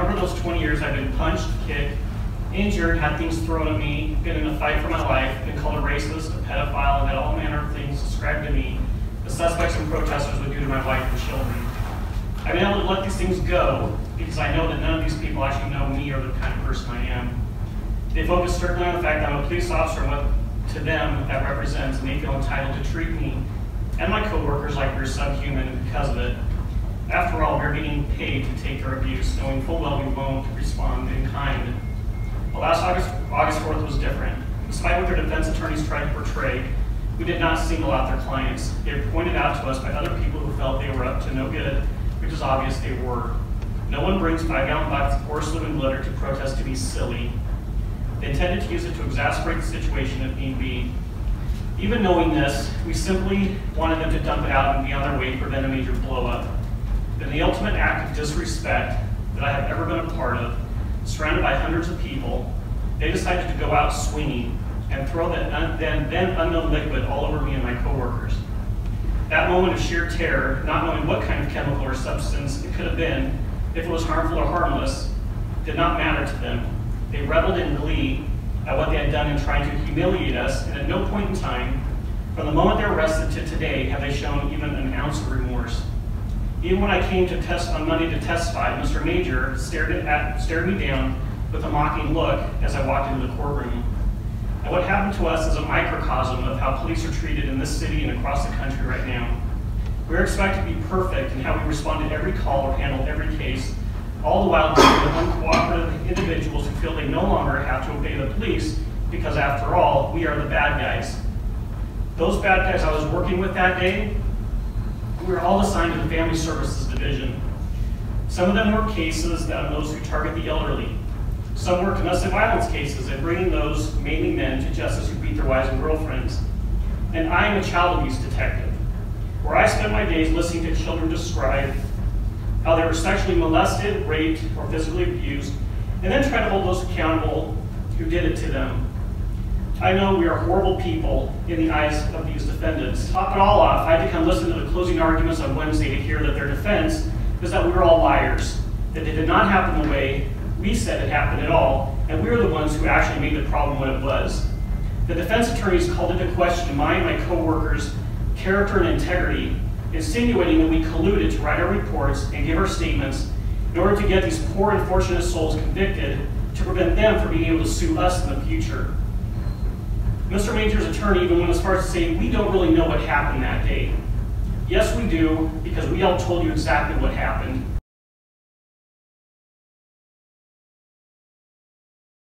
over those 20 years, I've been punched, kicked, injured, had things thrown at me, been in a fight for my life, been called a racist, a pedophile, and had all manner of things described to me the suspects and protesters would do to my wife and children. I've been able to let these things go because I know that none of these people actually know me or the kind of person I am. They focus strictly on the fact that I'm a police officer and what to them that represents, and they feel entitled to treat me and my coworkers like we're subhuman because of it. After all, we're getting paid to take their abuse, knowing full well we won't respond in kind. Well, last August 4th was different. Despite what their defense attorneys tried to portray, we did not single out their clients. They were pointed out to us by other people who felt they were up to no good, which is obvious they were. No one brings 5-gallon buckets of horse lube and glitter to protest to be silly. They intended to use it to exasperate the situation if need be. Even knowing this, we simply wanted them to dump it out and be on their way to prevent a major blow-up. In the ultimate act of disrespect that I have ever been a part of, surrounded by hundreds of people, they decided to go out swinging and throw that then unknown liquid all over me and my coworkers. That moment of sheer terror, not knowing what kind of chemical or substance it could have been, if it was harmful or harmless, did not matter to them. They reveled in glee at what they had done in trying to humiliate us, and at no point in time, from the moment they were arrested to today, have they shown even an ounce of remorse. Even when I came to test on Monday to testify, Mr. Majure stared me down with a mocking look as I walked into the courtroom. And what happened to us is a microcosm of how police are treated in this city and across the country right now. We're expected to be perfect in how we respond to every call or handle every case, all the while dealing with uncooperative individuals who feel they no longer have to obey the police because, after all, we are the bad guys. Those bad guys I was working with that day, we were all assigned to the Family Services Division. Some of them were cases that those who target the elderly. Some were domestic violence cases and bringing those, mainly men, to justice who beat their wives and girlfriends. And I am a child abuse detective, where I spend my days listening to children describe how they were sexually molested, raped, or physically abused, and then try to hold those accountable who did it to them. I know we are horrible people in the eyes of these defendants. To top it all off, I had to come listen to the closing arguments on Wednesday to hear that their defense is that we were all liars, that it did not happen the way we said it happened at all, and we were the ones who actually made the problem what it was. The defense attorneys called into question my and my co-workers' character and integrity, insinuating that we colluded to write our reports and give our statements in order to get these poor unfortunate souls convicted to prevent them from being able to sue us in the future. Mr. Majure's attorney even went as far as to say, we don't really know what happened that day. Yes, we do, because we all told you exactly what happened.